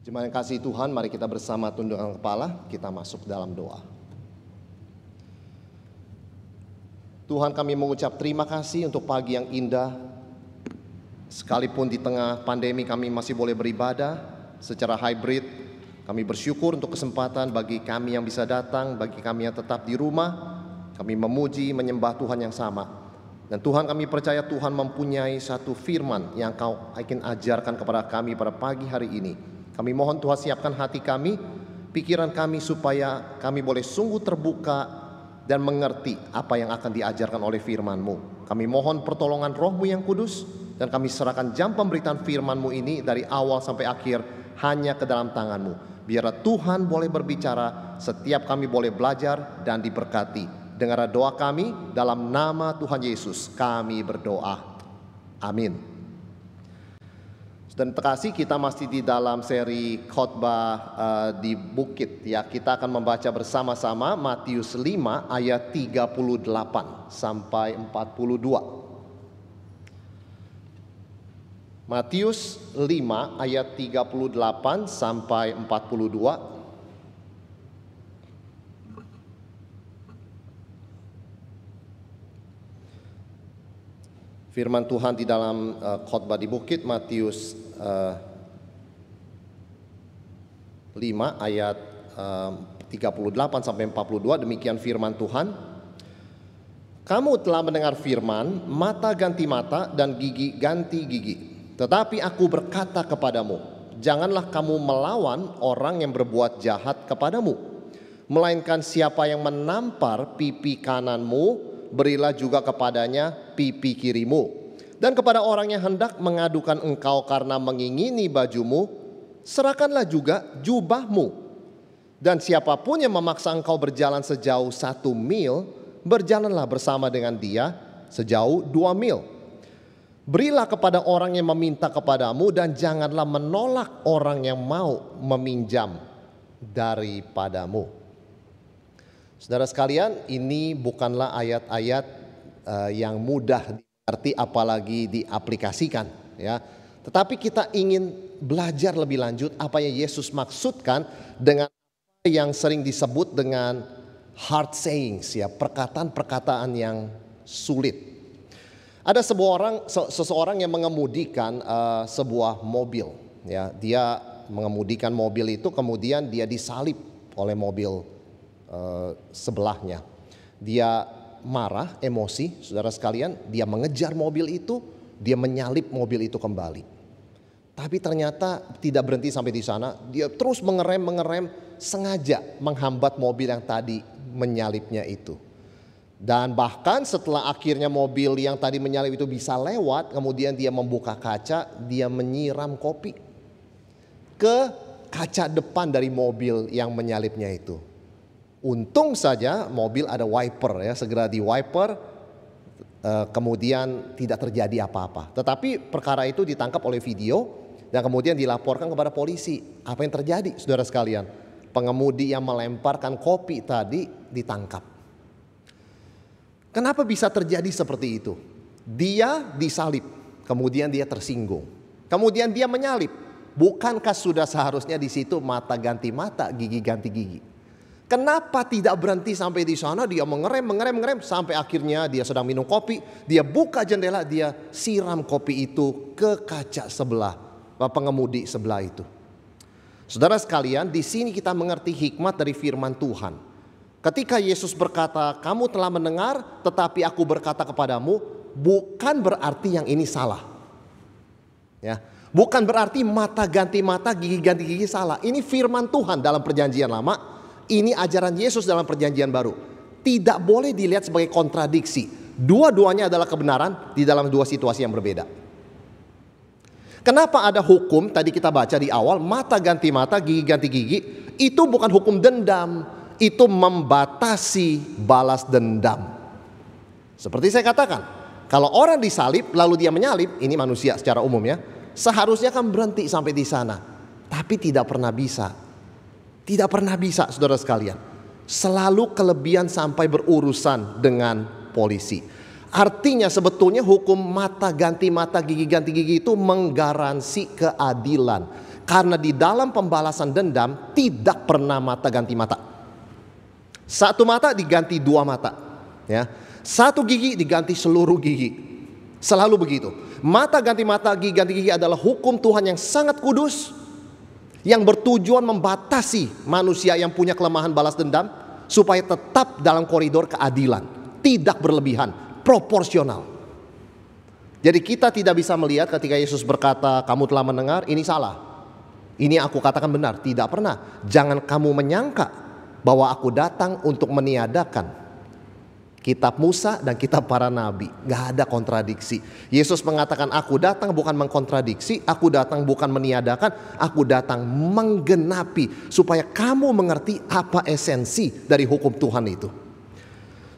Jemaat yang kasih Tuhan, mari kita bersama tundukkan kepala, kita masuk dalam doa. Tuhan, kami mengucap terima kasih untuk pagi yang indah. Sekalipun di tengah pandemi kami masih boleh beribadah secara hybrid. Kami bersyukur untuk kesempatan bagi kami yang bisa datang, bagi kami yang tetap di rumah. Kami memuji, menyembah Tuhan yang sama. Dan Tuhan, kami percaya Tuhan mempunyai satu firman yang Kau ingin ajarkan kepada kami pada pagi hari ini. Kami mohon Tuhan siapkan hati kami, pikiran kami supaya kami boleh sungguh terbuka dan mengerti apa yang akan diajarkan oleh firman-Mu. Kami mohon pertolongan Roh-Mu yang kudus dan kami serahkan jam pemberitaan firman-Mu ini dari awal sampai akhir hanya ke dalam tangan-Mu. Biarlah Tuhan boleh berbicara, setiap kami boleh belajar dan diberkati. Dengarlah doa kami, dalam nama Tuhan Yesus kami berdoa. Amin. Dan terkasih, kita masih di dalam seri khotbah di bukit ya. Kita akan membaca bersama-sama Matius 5 ayat 38 sampai 42. Matius 5 ayat 38 sampai 42. Firman Tuhan di dalam khotbah di bukit Matius 5 ayat 38 sampai 42, demikian firman Tuhan. Kamu telah mendengar firman, mata ganti mata dan gigi ganti gigi. Tetapi aku berkata kepadamu, janganlah kamu melawan orang yang berbuat jahat kepadamu. Melainkan siapa yang menampar pipi kananmu, berilah juga kepadanya pipi kirimu. Dan kepada orang yang hendak mengadukan engkau karena mengingini bajumu, serahkanlah juga jubahmu. Dan siapapun yang memaksa engkau berjalan sejauh 1 mil, berjalanlah bersama dengan dia sejauh 2 mil. Berilah kepada orang yang meminta kepadamu dan janganlah menolak orang yang mau meminjam daripadamu. Saudara sekalian, ini bukanlah ayat-ayat yang mudah diarti apalagi diaplikasikan ya. Tetapi kita ingin belajar lebih lanjut apa yang Yesus maksudkan dengan apa yang sering disebut dengan hard sayings ya, perkataan-perkataan yang sulit. Ada seseorang yang mengemudikan sebuah mobil ya. Dia mengemudikan mobil itu, kemudian dia disalib oleh mobil sebelahnya. Dia marah, emosi, saudara sekalian, dia mengejar mobil itu, dia menyalip mobil itu kembali. Tapi ternyata tidak berhenti sampai di sana, dia terus mengerem, sengaja menghambat mobil yang tadi menyalipnya itu. Dan bahkan setelah akhirnya mobil yang tadi menyalip itu bisa lewat, kemudian dia membuka kaca, dia menyiram kopi ke kaca depan dari mobil yang menyalipnya itu. Untung saja mobil ada wiper ya, segera di wiper, kemudian tidak terjadi apa-apa. Tetapi perkara itu ditangkap oleh video dan kemudian dilaporkan kepada polisi. Apa yang terjadi saudara sekalian? Pengemudi yang melemparkan kopi tadi ditangkap. Kenapa bisa terjadi seperti itu? Dia disalib, kemudian dia tersinggung, kemudian dia menyalip. Bukankah sudah seharusnya di situ mata ganti mata, gigi ganti gigi? Kenapa tidak berhenti sampai di sana? Dia mengerem sampai akhirnya dia sedang minum kopi. Dia buka jendela, dia siram kopi itu ke kaca sebelah pengemudi sebelah itu. Saudara sekalian, di sini kita mengerti hikmat dari firman Tuhan. Ketika Yesus berkata, kamu telah mendengar, tetapi aku berkata kepadamu, bukan berarti yang ini salah. Ya, bukan berarti mata ganti mata, gigi ganti gigi salah. Ini firman Tuhan dalam perjanjian lama. Ini ajaran Yesus dalam perjanjian baru. Tidak boleh dilihat sebagai kontradiksi. Dua-duanya adalah kebenaran di dalam dua situasi yang berbeda. Kenapa ada hukum tadi kita baca di awal, mata ganti mata, gigi ganti gigi. Itu bukan hukum dendam. Itu membatasi balas dendam. Seperti saya katakan, kalau orang disalib lalu dia menyalip, ini manusia secara umum ya, seharusnya kan berhenti sampai di sana. Tapi tidak pernah bisa. Tidak pernah bisa saudara sekalian. Selalu kelebihan sampai berurusan dengan polisi. Artinya sebetulnya hukum mata ganti mata, gigi ganti gigi itu menggaransi keadilan. Karena di dalam pembalasan dendam tidak pernah mata ganti mata. Satu mata diganti dua mata, ya. Satu gigi diganti seluruh gigi. Selalu begitu. Mata ganti mata, gigi ganti gigi adalah hukum Tuhan yang sangat kudus, yang bertujuan membatasi manusia yang punya kelemahan balas dendam supaya tetap dalam koridor keadilan, tidak berlebihan, proporsional. Jadi kita tidak bisa melihat ketika Yesus berkata, kamu telah mendengar, ini salah. Ini aku katakan benar, tidak pernah. Jangan kamu menyangka bahwa aku datang untuk meniadakan kitab Musa dan kitab para nabi. Gak ada kontradiksi. Yesus mengatakan aku datang bukan mengkontradiksi, aku datang bukan meniadakan, aku datang menggenapi supaya kamu mengerti apa esensi dari hukum Tuhan itu.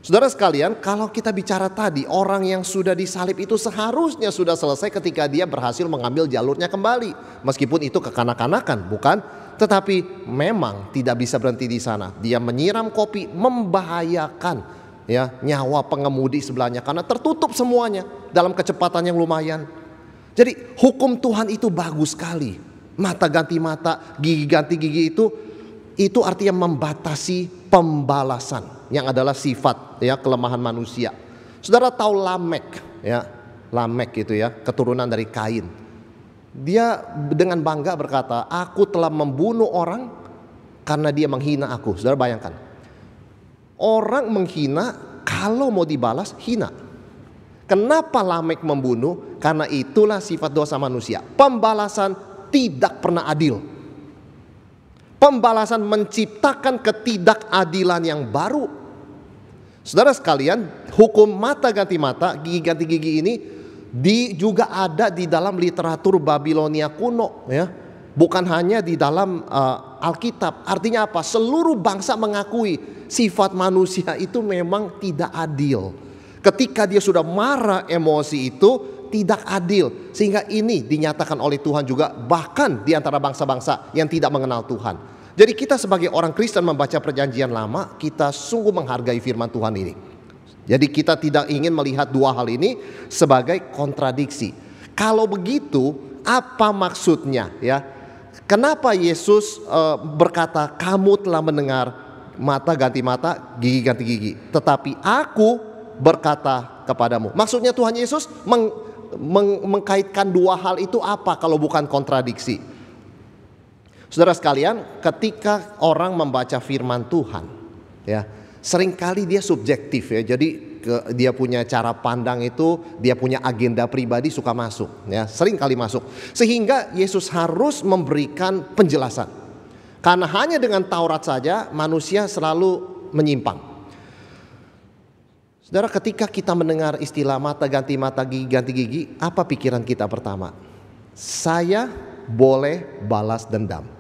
Saudara sekalian, kalau kita bicara tadi, orang yang sudah disalib itu seharusnya sudah selesai ketika dia berhasil mengambil jalurnya kembali. Meskipun itu kekanak-kanakan, bukan? Tetapi memang tidak bisa berhenti di sana. Dia menyiram kopi membahayakan, ya, nyawa pengemudi sebelahnya karena tertutup semuanya dalam kecepatan yang lumayan. Jadi hukum Tuhan itu bagus sekali. Mata ganti mata, gigi ganti gigi itu artinya membatasi pembalasan yang adalah sifat, ya, kelemahan manusia. Saudara tahu Lamek, ya, Lamek itu, ya, keturunan dari Kain. Dia dengan bangga berkata, aku telah membunuh orang karena dia menghina aku. Saudara bayangkan, orang menghina, kalau mau dibalas hina. Kenapa Lamek membunuh? Karena itulah sifat dosa manusia. Pembalasan tidak pernah adil. Pembalasan menciptakan ketidakadilan yang baru. Saudara sekalian, hukum mata ganti mata, gigi ganti gigi ini juga ada di dalam literatur Babilonia kuno, ya. Bukan hanya di dalam Alkitab. Artinya apa? Seluruh bangsa mengakui sifat manusia itu memang tidak adil. Ketika dia sudah marah, emosi itu tidak adil. Sehingga ini dinyatakan oleh Tuhan juga bahkan di antara bangsa-bangsa yang tidak mengenal Tuhan. Jadi kita sebagai orang Kristen membaca perjanjian lama, kita sungguh menghargai firman Tuhan ini. Jadi kita tidak ingin melihat dua hal ini sebagai kontradiksi. Kalau begitu, apa maksudnya, ya? Kenapa Yesus berkata kamu telah mendengar mata ganti mata, gigi ganti gigi, tetapi aku berkata kepadamu. Maksudnya Tuhan Yesus mengkaitkan dua hal itu apa kalau bukan kontradiksi? Saudara sekalian, ketika orang membaca firman Tuhan, ya, seringkali dia subjektif, ya. Jadi dia punya cara pandang itu, dia punya agenda pribadi suka masuk, ya, seringkali masuk. Sehingga Yesus harus memberikan penjelasan. Karena hanya dengan Taurat saja manusia selalu menyimpang. Saudara, ketika kita mendengar istilah mata ganti mata, gigi ganti gigi, apa pikiran kita pertama? Saya boleh balas dendam.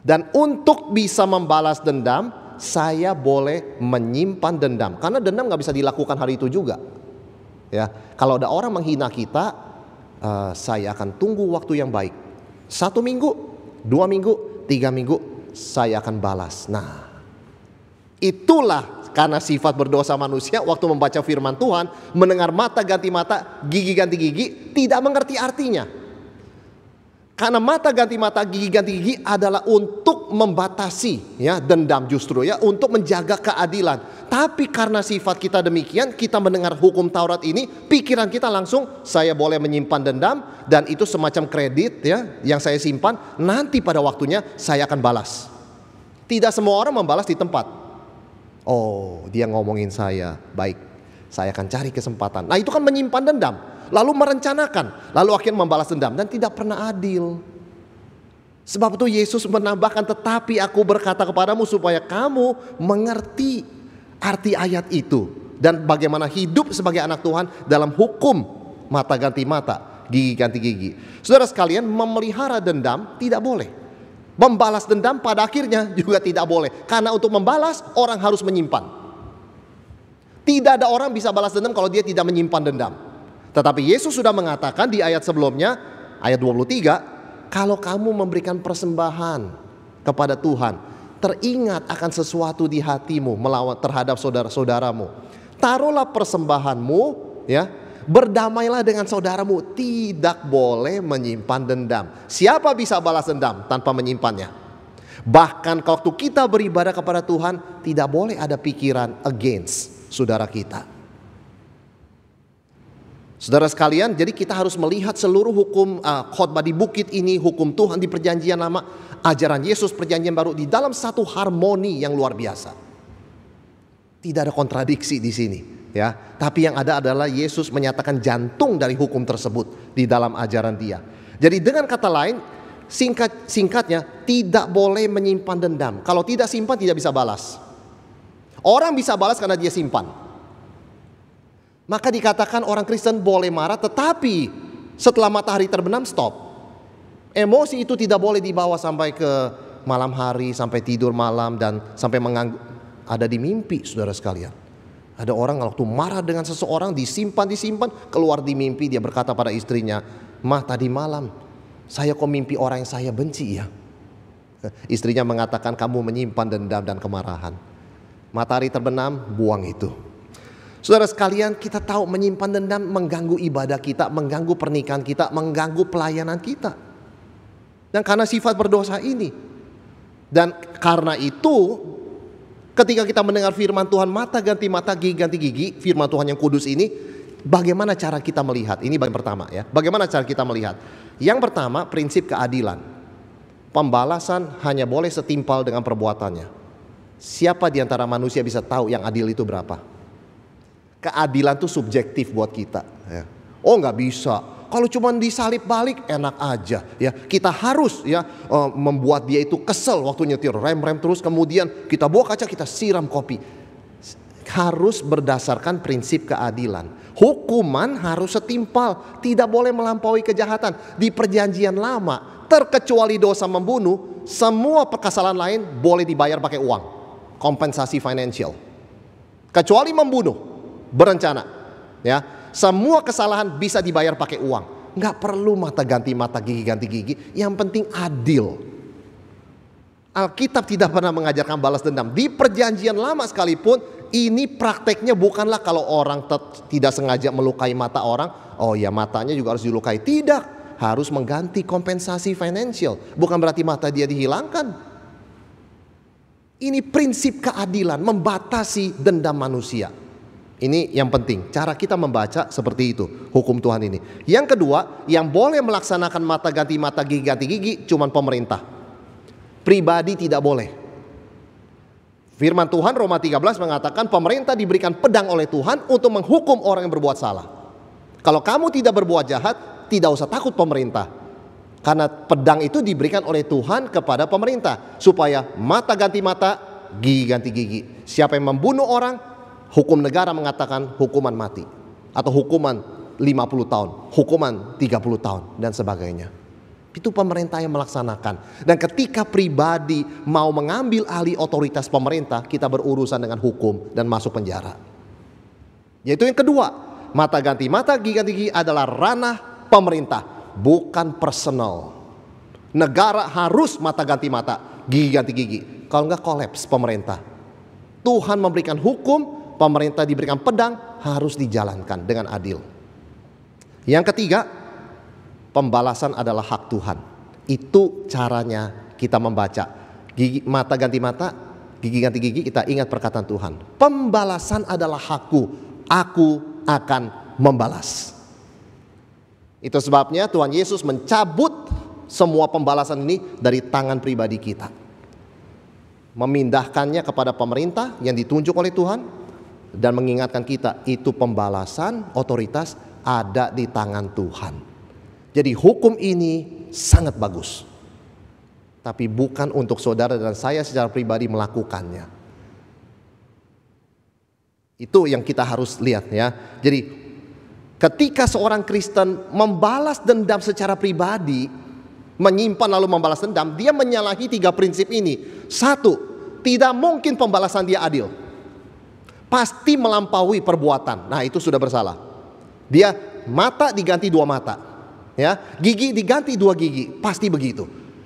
Dan untuk bisa membalas dendam, saya boleh menyimpan dendam. Karena dendam gak bisa dilakukan hari itu juga, ya. Kalau ada orang menghina kita, saya akan tunggu waktu yang baik. 1 minggu, 2 minggu, 3 minggu, saya akan balas. Nah, itulah karena sifat berdosa manusia waktu membaca firman Tuhan, mendengar mata ganti mata, gigi ganti gigi, tidak mengerti artinya. Karena mata ganti mata, gigi ganti gigi adalah untuk membatasi, ya, dendam justru, ya, untuk menjaga keadilan. Tapi karena sifat kita demikian, kita mendengar hukum Taurat ini, pikiran kita langsung saya boleh menyimpan dendam dan itu semacam kredit, ya, yang saya simpan, nanti pada waktunya saya akan balas. Tidak semua orang membalas di tempat. Oh, dia ngomongin saya, baik, saya akan cari kesempatan. Nah, itu kan menyimpan dendam. Lalu merencanakan, lalu akhirnya membalas dendam dan tidak pernah adil. Sebab itu Yesus menambahkan, tetapi aku berkata kepadamu supaya kamu mengerti arti ayat itu dan bagaimana hidup sebagai anak Tuhan dalam hukum mata ganti mata, gigi ganti gigi. Saudara sekalian, memelihara dendam tidak boleh. Membalas dendam pada akhirnya juga tidak boleh. Karena untuk membalas orang harus menyimpan. Tidak ada orang bisa balas dendam kalau dia tidak menyimpan dendam. Tetapi Yesus sudah mengatakan di ayat sebelumnya, ayat 23, kalau kamu memberikan persembahan kepada Tuhan, teringat akan sesuatu di hatimu melawan terhadap saudara-saudaramu. taruhlah persembahanmu, ya, berdamailah dengan saudaramu, tidak boleh menyimpan dendam. Siapa bisa balas dendam tanpa menyimpannya? Bahkan waktu kita beribadah kepada Tuhan, tidak boleh ada pikiran against saudara kita. Saudara sekalian, jadi kita harus melihat seluruh hukum khotbah di bukit ini, hukum Tuhan di perjanjian lama, ajaran Yesus perjanjian baru di dalam satu harmoni yang luar biasa. Tidak ada kontradiksi di sini, ya. Tapi yang ada adalah Yesus menyatakan jantung dari hukum tersebut di dalam ajaran Dia. Jadi dengan kata lain, singkatnya, tidak boleh menyimpan dendam. Kalau tidak simpan, tidak bisa balas. Orang bisa balas karena dia simpan. Maka dikatakan orang Kristen boleh marah, tetapi setelah matahari terbenam stop. Emosi itu tidak boleh dibawa sampai ke malam hari, sampai tidur malam, dan sampai mengganggu. Ada di mimpi, saudara sekalian. Ada orang waktu marah dengan seseorang, disimpan, keluar di mimpi, dia berkata pada istrinya, "Mah, tadi malam saya kok mimpi orang yang saya benci ya." Istrinya mengatakan, "Kamu menyimpan dendam dan kemarahan." Matahari terbenam, buang itu. Saudara sekalian, kita tahu menyimpan dendam mengganggu ibadah kita, mengganggu pernikahan kita, mengganggu pelayanan kita. Dan karena sifat berdosa ini. Dan karena itu, ketika kita mendengar firman Tuhan, mata ganti mata, gigi ganti gigi, firman Tuhan yang kudus ini, bagaimana cara kita melihat? Ini bagian pertama, ya. Bagaimana cara kita melihat? Yang pertama, prinsip keadilan. Pembalasan hanya boleh setimpal dengan perbuatannya. Siapa di antara manusia bisa tahu yang adil itu berapa? Keadilan itu subjektif buat kita, ya. Oh, nggak bisa. Kalau cuma disalib balik enak aja, ya. Kita harus, ya, membuat dia itu kesel waktu nyetir, rem terus, kemudian kita bawa kaca, kita siram kopi. Harus berdasarkan prinsip keadilan. Hukuman harus setimpal, tidak boleh melampaui kejahatan. Di perjanjian lama, terkecuali dosa membunuh, semua kesalahan lain boleh dibayar pakai uang, kompensasi financial. Kecuali membunuh berencana, ya, semua kesalahan bisa dibayar pakai uang. Nggak perlu mata ganti mata, gigi ganti gigi. Yang penting adil. Alkitab tidak pernah mengajarkan balas dendam. Di perjanjian lama sekalipun, ini prakteknya bukanlah kalau orang tidak sengaja melukai mata orang, oh ya matanya juga harus dilukai. Tidak, harus mengganti kompensasi financial. Bukan berarti mata dia dihilangkan. Ini prinsip keadilan, membatasi dendam manusia. Ini yang penting, cara kita membaca seperti itu, hukum Tuhan ini. Yang kedua, yang boleh melaksanakan mata ganti mata, gigi ganti gigi, cuman pemerintah. Pribadi tidak boleh. Firman Tuhan Roma 13 mengatakan pemerintah diberikan pedang oleh Tuhan untuk menghukum orang yang berbuat salah. Kalau kamu tidak berbuat jahat, tidak usah takut pemerintah. Karena pedang itu diberikan oleh Tuhan kepada pemerintah. Supaya mata ganti mata, gigi ganti gigi. Siapa yang membunuh orang, hukum negara mengatakan hukuman mati. Atau hukuman 50 tahun, hukuman 30 tahun, dan sebagainya. Itu pemerintah yang melaksanakan. Dan ketika pribadi mau mengambil alih otoritas pemerintah, kita berurusan dengan hukum dan masuk penjara. Yaitu yang kedua, mata ganti mata, gigi ganti gigi adalah ranah pemerintah, bukan personal. Negara harus mata ganti mata, gigi ganti gigi. Kalau enggak kolaps pemerintah. Tuhan memberikan hukum, pemerintah diberikan pedang, harus dijalankan dengan adil. Yang ketiga, pembalasan adalah hak Tuhan. Itu caranya kita membaca. Mata ganti mata, gigi ganti gigi, kita ingat perkataan Tuhan. Pembalasan adalah hakku, aku akan membalas. Itu sebabnya Tuhan Yesus mencabut semua pembalasan ini dari tangan pribadi kita. Memindahkannya kepada pemerintah yang ditunjuk oleh Tuhan. Dan mengingatkan kita, itu pembalasan otoritas ada di tangan Tuhan. Jadi hukum ini sangat bagus. Tapi bukan untuk saudara dan saya secara pribadi melakukannya. Itu yang kita harus lihat, ya. Jadi ketika seorang Kristen membalas dendam secara pribadi, menyimpan lalu membalas dendam, dia menyalahi 3 prinsip ini. 1, tidak mungkin pembalasan dia adil. Pasti melampaui perbuatan. Nah, itu sudah bersalah. Dia mata diganti 2 mata, ya, gigi diganti 2 gigi, pasti begitu.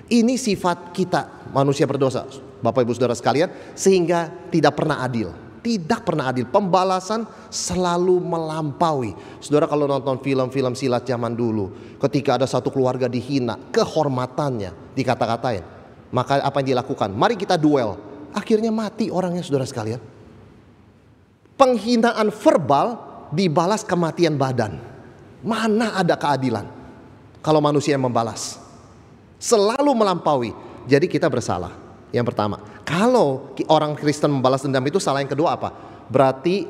Ini sifat kita manusia berdosa, Bapak Ibu Saudara sekalian, sehingga tidak pernah adil. tidak pernah adil. Pembalasan selalu melampaui. Saudara kalau nonton film-film silat zaman dulu, ketika ada satu keluarga dihina, kehormatannya dikata-katain, maka apa yang dilakukan? Mari kita duel. Akhirnya mati orangnya, saudara sekalian. Penghinaan verbal dibalas kematian badan. Mana ada keadilan kalau manusia yang membalas? Selalu melampaui. Jadi kita bersalah. Yang pertama, kalau orang Kristen membalas dendam itu salah. Yang kedua apa? Berarti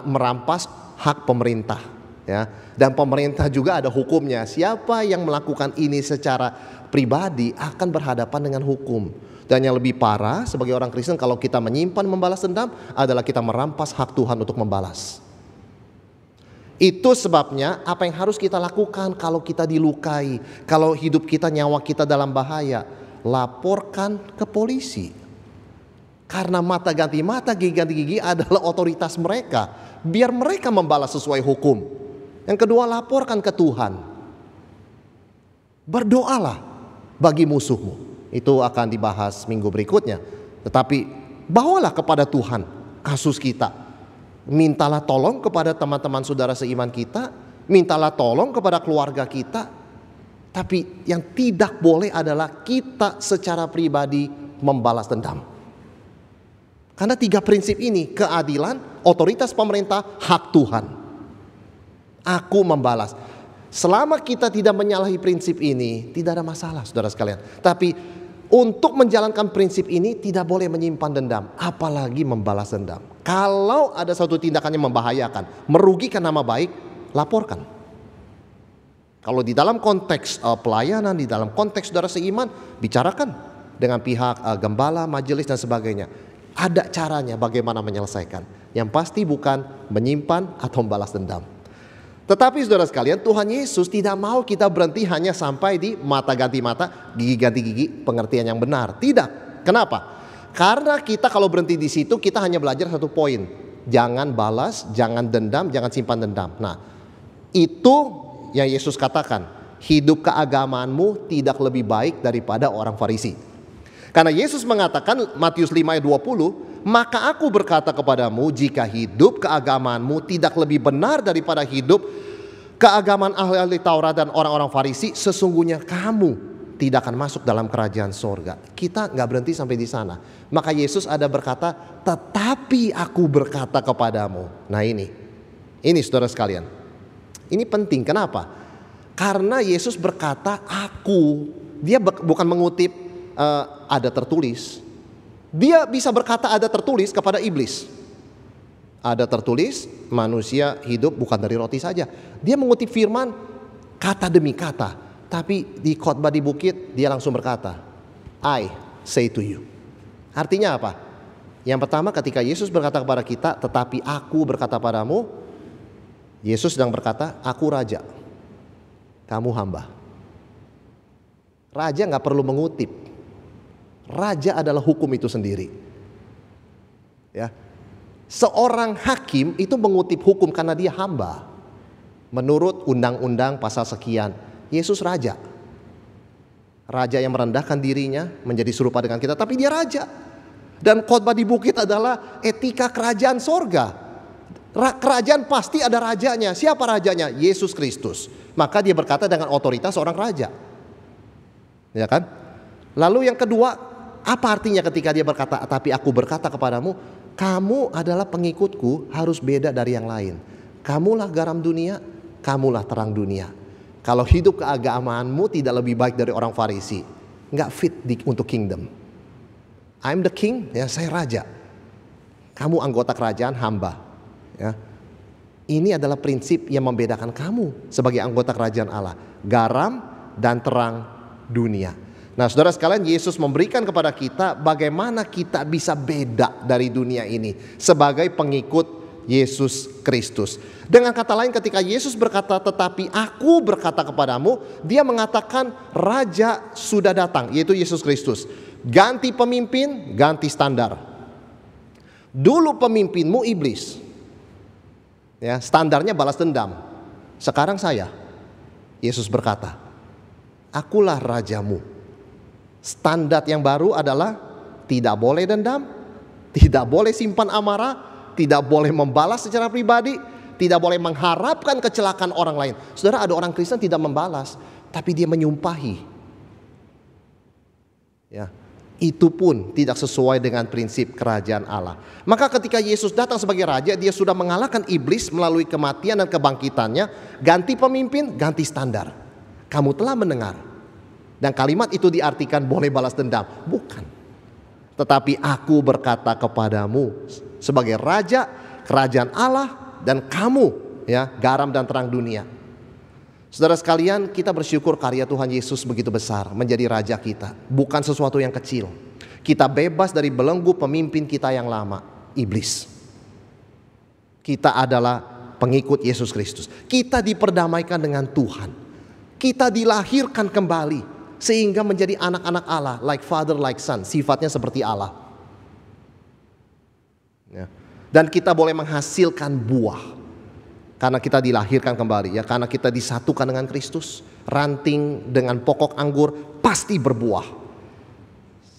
merampas hak pemerintah, ya. Dan pemerintah juga ada hukumnya. Siapa yang melakukan ini secara pribadi akan berhadapan dengan hukum. Dan yang lebih parah sebagai orang Kristen, kalau kita menyimpan membalas dendam, adalah kita merampas hak Tuhan untuk membalas. Itu sebabnya apa yang harus kita lakukan kalau kita dilukai, kalau hidup kita, nyawa kita dalam bahaya, laporkan ke polisi. Karena mata ganti mata, gigi ganti gigi adalah otoritas mereka. Biar mereka membalas sesuai hukum. Yang kedua, laporkan ke Tuhan. Berdoalah bagi musuhmu. Itu akan dibahas minggu berikutnya. Tetapi bawalah kepada Tuhan kasus kita. Mintalah tolong kepada teman-teman saudara seiman kita. Mintalah tolong kepada keluarga kita. Tapi yang tidak boleh adalah kita secara pribadi membalas dendam. Karena 3 prinsip ini, keadilan, otoritas pemerintah, hak Tuhan. Aku membalas. Selama kita tidak menyalahi prinsip ini, tidak ada masalah, saudara sekalian. Tapi untuk menjalankan prinsip ini tidak boleh menyimpan dendam, apalagi membalas dendam. Kalau ada satu tindakan yang membahayakan, merugikan nama baik, laporkan. Kalau di dalam konteks pelayanan, di dalam konteks saudara seiman, bicarakan dengan pihak gembala, majelis dan sebagainya. Ada caranya bagaimana menyelesaikan. Yang pasti bukan menyimpan atau membalas dendam. Tetapi saudara sekalian, Tuhan Yesus tidak mau kita berhenti hanya sampai di mata ganti mata, gigi ganti gigi, pengertian yang benar. Tidak. Kenapa? Karena kita kalau berhenti di situ, kita hanya belajar satu poin. Jangan balas, jangan dendam, jangan simpan dendam. Nah, itu yang Yesus katakan, hidup keagamaanmu tidak lebih baik daripada orang Farisi. Karena Yesus mengatakan Matius 5 ayat 20, maka aku berkata kepadamu, jika hidup keagamaanmu tidak lebih benar daripada hidup keagamaan ahli-ahli Taurat dan orang-orang Farisi, sesungguhnya kamu tidak akan masuk dalam kerajaan sorga. Kita nggak berhenti sampai di sana. Maka Yesus ada berkata, tetapi aku berkata kepadamu. Nah ini saudara sekalian, ini penting. Kenapa? Karena Yesus berkata aku. Dia bukan mengutip ada tertulis. Dia bisa berkata ada tertulis kepada iblis. Ada tertulis manusia hidup bukan dari roti saja. Dia mengutip firman kata demi kata. Tapi di khotbah di bukit dia langsung berkata, I say to you. Artinya apa? Yang pertama, ketika Yesus berkata kepada kita, tetapi aku berkata padamu, Yesus sedang berkata, aku raja, kamu hamba. Raja gak perlu mengutip. Raja adalah hukum itu sendiri. Ya, seorang hakim itu mengutip hukum karena dia hamba. Menurut undang-undang pasal sekian, Yesus raja. Raja yang merendahkan dirinya menjadi serupa dengan kita, tapi dia raja. Dan khotbah di bukit adalah etika kerajaan sorga. Kerajaan pasti ada rajanya. Siapa rajanya? Yesus Kristus. Maka dia berkata dengan otoritas seorang raja. Ya kan? Lalu yang kedua, apa artinya ketika dia berkata, tapi aku berkata kepadamu, kamu adalah pengikutku, harus beda dari yang lain. Kamulah garam dunia, kamulah terang dunia. Kalau hidup keagamaanmu tidak lebih baik dari orang Farisi, nggak fit untuk kingdom. I'm the king, ya saya raja. Kamu anggota kerajaan, hamba. Ya. Ini adalah prinsip yang membedakan kamu sebagai anggota kerajaan Allah. Garam dan terang dunia. Nah saudara sekalian, Yesus memberikan kepada kita bagaimana kita bisa beda dari dunia ini sebagai pengikut Yesus Kristus. Dengan kata lain, ketika Yesus berkata tetapi aku berkata kepadamu, dia mengatakan raja sudah datang, yaitu Yesus Kristus. Ganti pemimpin, ganti standar. Dulu pemimpinmu iblis, ya, standarnya balas dendam. Sekarang saya, Yesus berkata, akulah rajamu. Standar yang baru adalah tidak boleh dendam, tidak boleh simpan amarah, tidak boleh membalas secara pribadi, tidak boleh mengharapkan kecelakaan orang lain. Saudara, ada orang Kristen tidak membalas, tapi dia menyumpahi. Ya, itu pun tidak sesuai dengan prinsip kerajaan Allah. Maka ketika Yesus datang sebagai raja, dia sudah mengalahkan iblis melalui kematian dan kebangkitannya. Ganti pemimpin, ganti standar. Kamu telah mendengar. Dan kalimat itu diartikan boleh balas dendam. Bukan. Tetapi aku berkata kepadamu sebagai raja, kerajaan Allah, dan kamu, ya, garam dan terang dunia. Saudara sekalian, kita bersyukur karya Tuhan Yesus begitu besar menjadi raja kita. Bukan sesuatu yang kecil. Kita bebas dari belenggu pemimpin kita yang lama, iblis. Kita adalah pengikut Yesus Kristus. Kita diperdamaikan dengan Tuhan. Kita dilahirkan kembali sehingga menjadi anak-anak Allah, like father, like son. Sifatnya seperti Allah. Ya. Dan kita boleh menghasilkan buah karena kita dilahirkan kembali, ya, karena kita disatukan dengan Kristus. Ranting dengan pokok anggur pasti berbuah.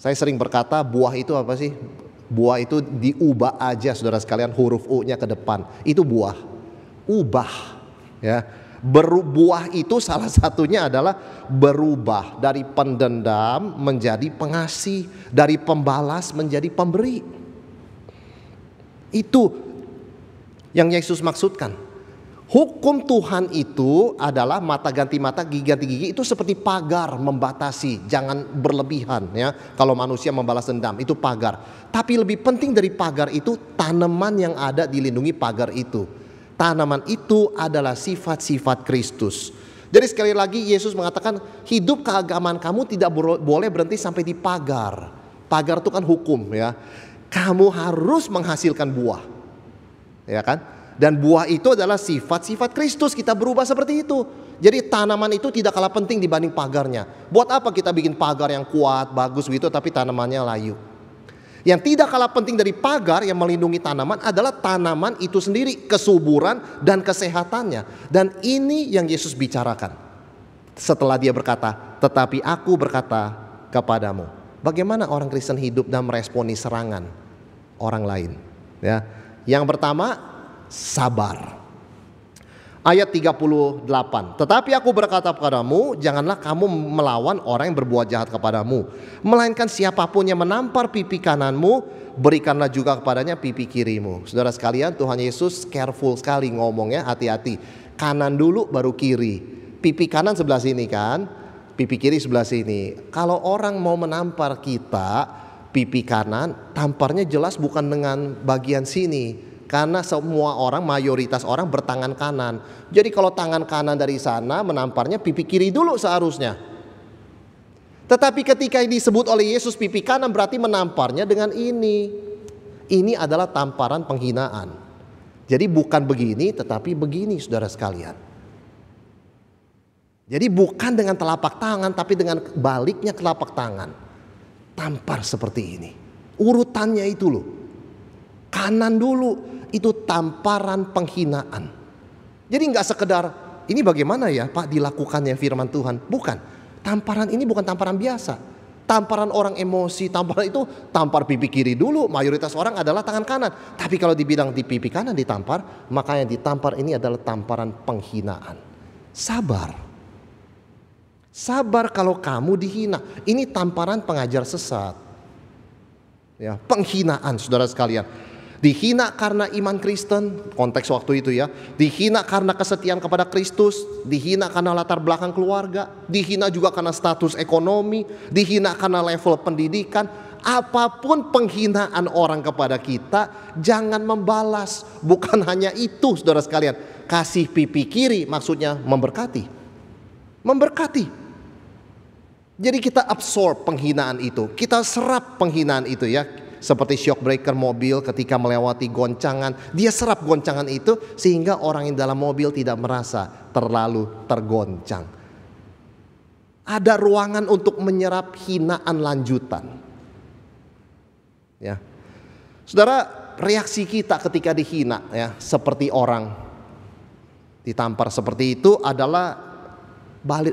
Saya sering berkata, buah itu apa sih? Buah itu diubah aja, saudara sekalian, huruf U-nya ke depan. Itu buah. Ubah, ya. Berbuah itu salah satunya adalah berubah dari pendendam menjadi pengasih, dari pembalas menjadi pemberi. Itu yang Yesus maksudkan. Hukum Tuhan itu adalah mata ganti mata, gigi ganti gigi. Itu seperti pagar membatasi, jangan berlebihan, ya. Kalau manusia membalas dendam, itu pagar. Tapi lebih penting dari pagar itu, tanaman yang ada dilindungi pagar itu. Tanaman itu adalah sifat-sifat Kristus. Jadi sekali lagi Yesus mengatakan, hidup keagamaan kamu tidak boleh berhenti sampai di pagar. Pagar itu kan hukum, ya. Kamu harus menghasilkan buah, ya kan? Dan buah itu adalah sifat-sifat Kristus. Kita berubah seperti itu. Jadi tanaman itu tidak kalah penting dibanding pagarnya. Buat apa kita bikin pagar yang kuat, bagus begitu, tapi tanamannya layu? Yang tidak kalah penting dari pagar yang melindungi tanaman adalah tanaman itu sendiri, kesuburan dan kesehatannya. Dan ini yang Yesus bicarakan. Setelah dia berkata, tetapi aku berkata kepadamu. Bagaimana orang Kristen hidup dan meresponi serangan orang lain? Ya. Yang pertama, sabar. Ayat 38. Tetapi aku berkata kepadamu, janganlah kamu melawan orang yang berbuat jahat kepadamu. Melainkan siapapun yang menampar pipi kananmu, berikanlah juga kepadanya pipi kirimu. Saudara sekalian, Tuhan Yesus careful sekali ngomongnya, hati-hati. Kanan dulu baru kiri. Pipi kanan sebelah sini kan, pipi kiri sebelah sini. Kalau orang mau menampar kita, pipi kanan, tamparnya jelas bukan dengan bagian sini. Karena semua orang, mayoritas orang bertangan kanan. Jadi kalau tangan kanan dari sana menamparnya pipi kiri dulu seharusnya. Tetapi ketika disebut oleh Yesus pipi kanan berarti menamparnya dengan ini. Ini adalah tamparan penghinaan. Jadi bukan begini tetapi begini, saudara sekalian. Jadi bukan dengan telapak tangan tapi dengan baliknya telapak tangan. Tampar seperti ini. Urutannya itu loh. Kanan dulu. Itu tamparan penghinaan. Jadi nggak sekedar ini bagaimana ya Pak dilakukannya firman Tuhan. Bukan. Tamparan ini bukan tamparan biasa. Tamparan orang emosi, tamparan itu tampar pipi kiri dulu. Mayoritas orang adalah tangan kanan. Tapi kalau dibilang di pipi kanan ditampar, maka yang ditampar ini adalah tamparan penghinaan. Sabar. Sabar kalau kamu dihina. Ini tamparan pengajar sesat. Ya, penghinaan, saudara sekalian. Dihina karena iman Kristen, konteks waktu itu ya. Dihina karena kesetiaan kepada Kristus. Dihina karena latar belakang keluarga. Dihina juga karena status ekonomi. Dihina karena level pendidikan. Apapun penghinaan orang kepada kita, jangan membalas. Bukan hanya itu, saudara sekalian. Kasih pipi kiri maksudnya memberkati. Memberkati. Jadi kita absorb penghinaan itu. Kita serap penghinaan itu ya. Seperti shock breaker mobil ketika melewati goncangan. Dia serap goncangan itu sehingga orang yang dalam mobil tidak merasa terlalu tergoncang. Ada ruangan untuk menyerap hinaan lanjutan. Ya. Saudara, reaksi kita ketika dihina ya, seperti orang ditampar seperti itu adalah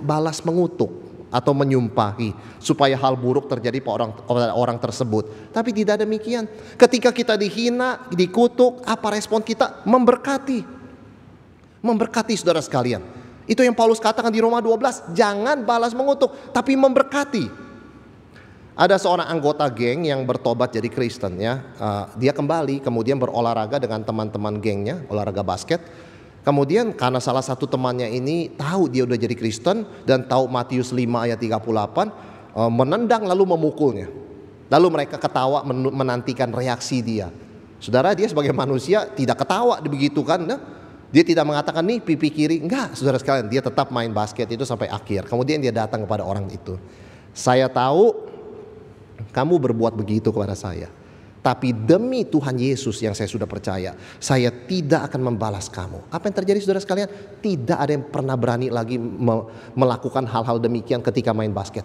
balas mengutuk atau menyumpahi supaya hal buruk terjadi pada orang tersebut. Tapi tidak demikian. Ketika kita dihina, dikutuk, apa respon kita? Memberkati. Memberkati saudara sekalian. Itu yang Paulus katakan di Roma 12, jangan balas mengutuk, tapi memberkati. Ada seorang anggota geng yang bertobat jadi Kristen ya. Dia kembali kemudian berolahraga dengan teman-teman gengnya, olahraga basket. Kemudian karena salah satu temannya ini tahu dia udah jadi Kristen dan tahu Matius 5 ayat 38, menendang lalu memukulnya. Lalu mereka ketawa menantikan reaksi dia. Saudara, dia sebagai manusia tidak ketawa begitu kan? Dia tidak mengatakan nih pipi kiri, enggak saudara sekalian. Dia tetap main basket itu sampai akhir. Kemudian dia datang kepada orang itu. Saya tahu kamu berbuat begitu kepada saya. Tapi demi Tuhan Yesus yang saya sudah percaya, saya tidak akan membalas kamu. Apa yang terjadi saudara sekalian? Tidak ada yang pernah berani lagi melakukan hal-hal demikian ketika main basket.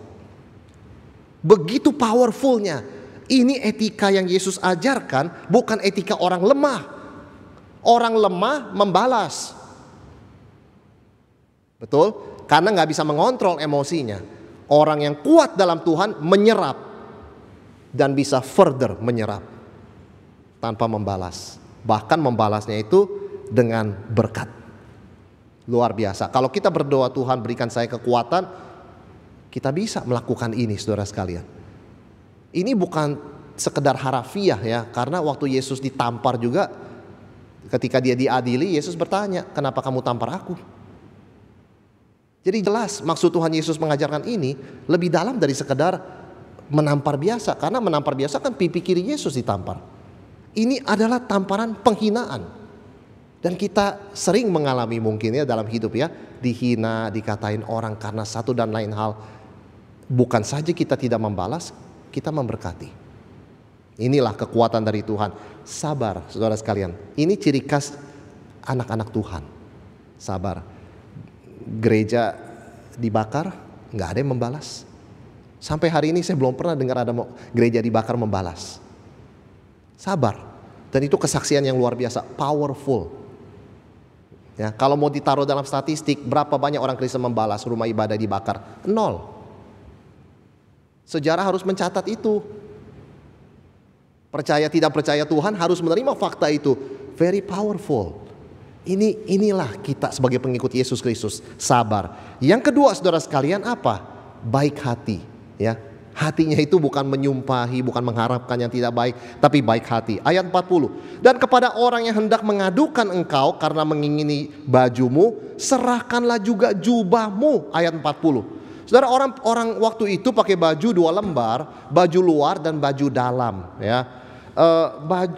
Begitu powerfulnya. Ini etika yang Yesus ajarkan, bukan etika orang lemah. Orang lemah membalas. Betul? Karena gak bisa mengontrol emosinya. Orang yang kuat dalam Tuhan menyerap. Dan bisa further menyerap tanpa membalas. Bahkan membalasnya itu dengan berkat. Luar biasa. Kalau kita berdoa, Tuhan berikan saya kekuatan, kita bisa melakukan ini saudara sekalian. Ini bukan sekedar harafiah ya. Karena waktu Yesus ditampar juga, ketika dia diadili, Yesus bertanya, kenapa kamu tampar aku? Jadi jelas maksud Tuhan Yesus mengajarkan ini lebih dalam dari sekedar menampar biasa. Karena menampar biasa kan pipi kiri Yesus ditampar. Ini adalah tamparan penghinaan. Dan kita sering mengalami mungkin ya dalam hidup ya. Dihina, dikatain orang karena satu dan lain hal. Bukan saja kita tidak membalas, kita memberkati. Inilah kekuatan dari Tuhan. Sabar saudara sekalian. Ini ciri khas anak-anak Tuhan. Sabar. Gereja dibakar, gak ada yang membalas. Sampai hari ini saya belum pernah dengar ada gereja dibakar membalas. Sabar. Dan itu kesaksian yang luar biasa, powerful. Ya, kalau mau ditaruh dalam statistik, berapa banyak orang Kristen membalas rumah ibadah dibakar? 0. Sejarah harus mencatat itu. Percaya tidak percaya Tuhan harus menerima fakta itu. Very powerful. Inilah kita sebagai pengikut Yesus Kristus, sabar. Yang kedua saudara sekalian apa? Baik hati. Ya, hatinya itu bukan menyumpahi, bukan mengharapkan yang tidak baik, tapi baik hati. Ayat 40. Dan kepada orang yang hendak mengadukan engkau karena mengingini bajumu, serahkanlah juga jubahmu. Ayat 40. Saudara, orang waktu itu pakai baju 2 lembar, baju luar dan baju dalam. Ya,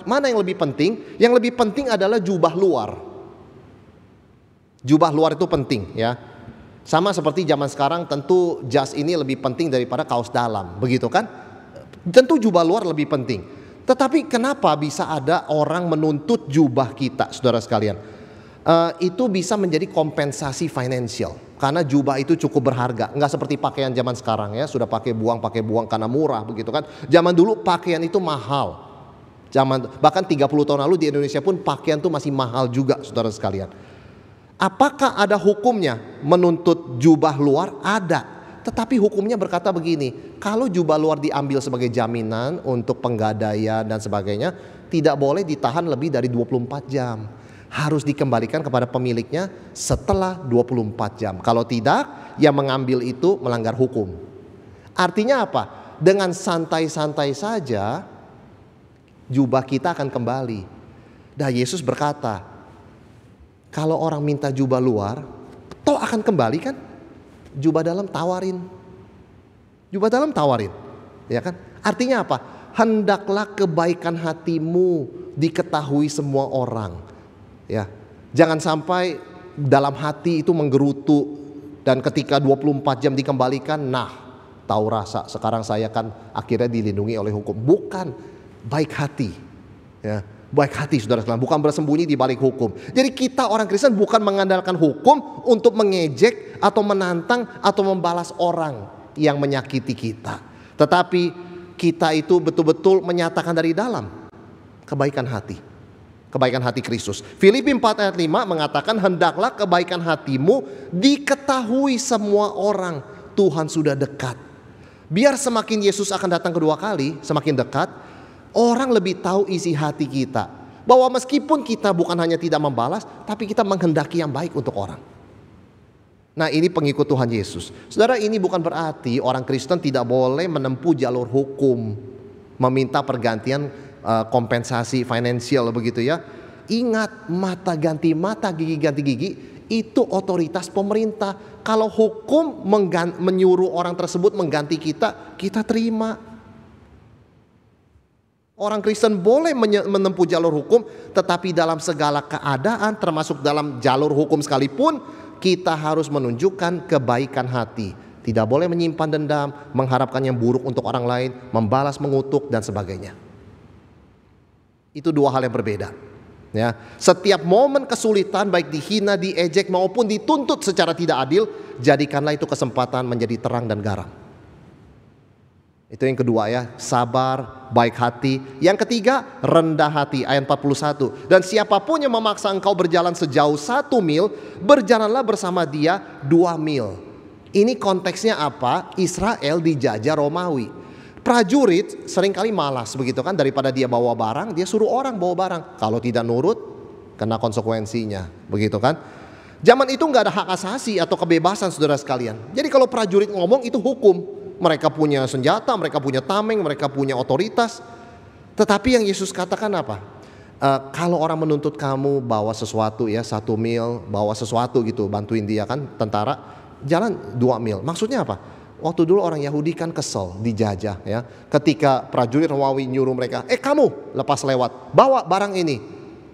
mana yang lebih penting? Yang lebih penting adalah jubah luar. Jubah luar itu penting ya. Sama seperti zaman sekarang tentu jas ini lebih penting daripada kaos dalam, begitu kan? Tentu jubah luar lebih penting. Tetapi kenapa bisa ada orang menuntut jubah kita, saudara sekalian? Itu bisa menjadi kompensasi finansial. Karena jubah itu cukup berharga. Nggak seperti pakaian zaman sekarang ya, sudah pakai buang karena murah, begitu kan? Zaman dulu pakaian itu mahal. Bahkan 30 tahun lalu di Indonesia pun pakaian itu masih mahal juga, saudara sekalian. Apakah ada hukumnya menuntut jubah luar? Ada. Tetapi hukumnya berkata begini, kalau jubah luar diambil sebagai jaminan untuk penggadaian dan sebagainya, tidak boleh ditahan lebih dari 24 jam. Harus dikembalikan kepada pemiliknya setelah 24 jam. Kalau tidak, yang mengambil itu melanggar hukum. Artinya apa? Dengan santai-santai saja jubah kita akan kembali. Dan Yesus berkata, kalau orang minta jubah luar, toh akan kembali kan? Jubah dalam tawarin. Jubah dalam tawarin. Ya kan? Artinya apa? Hendaklah kebaikan hatimu diketahui semua orang. Ya. Jangan sampai dalam hati itu menggerutu dan ketika 24 jam dikembalikan, nah, tahu rasa sekarang saya kan akhirnya dilindungi oleh hukum. Bukan, baik hati. Ya. Baik hati saudara sekalian, bukan bersembunyi di balik hukum. Jadi kita orang Kristen bukan mengandalkan hukum untuk mengejek atau menantang atau membalas orang yang menyakiti kita. Tetapi kita itu betul-betul menyatakan dari dalam kebaikan hati. Kebaikan hati Kristus. Filipi 4 ayat 5 mengatakan hendaklah kebaikan hatimu diketahui semua orang. Tuhan sudah dekat. Biar semakin Yesus akan datang kedua kali, semakin dekat, orang lebih tahu isi hati kita. Bahwa meskipun kita bukan hanya tidak membalas, tapi kita menghendaki yang baik untuk orang. Nah, ini pengikut Tuhan Yesus. Saudara, ini bukan berarti orang Kristen tidak boleh menempuh jalur hukum, meminta pergantian kompensasi finansial begitu ya. Ingat, mata ganti mata, gigi ganti gigi, itu otoritas pemerintah. Kalau hukum menyuruh orang tersebut mengganti kita, kita terima. Orang Kristen boleh menempuh jalur hukum, tetapi dalam segala keadaan, termasuk dalam jalur hukum sekalipun, kita harus menunjukkan kebaikan hati. Tidak boleh menyimpan dendam, mengharapkan yang buruk untuk orang lain, membalas, mengutuk, dan sebagainya. Itu dua hal yang berbeda. Ya, setiap momen kesulitan, baik dihina, diejek maupun dituntut secara tidak adil, jadikanlah itu kesempatan menjadi terang dan garam. Itu yang kedua ya, sabar, baik hati. Yang ketiga, rendah hati, ayat 41. Dan siapapun yang memaksa engkau berjalan sejauh 1 mil, berjalanlah bersama dia 2 mil. Ini konteksnya apa? Israel dijajah Romawi. Prajurit seringkali malas begitu kan, daripada dia bawa barang, dia suruh orang bawa barang. Kalau tidak nurut, kena konsekuensinya, begitu kan. Zaman itu nggak ada hak asasi atau kebebasan, saudara sekalian. Jadi kalau prajurit ngomong itu hukum. Mereka punya senjata, mereka punya tameng, mereka punya otoritas. Tetapi yang Yesus katakan apa? Kalau orang menuntut kamu bawa sesuatu ya, 1 mil, bawa sesuatu gitu, bantuin dia kan, tentara, jalan 2 mil. Maksudnya apa? Waktu dulu orang Yahudi kan kesel, dijajah ya. Ketika prajurit Romawi nyuruh mereka, kamu lepas lewat, bawa barang ini.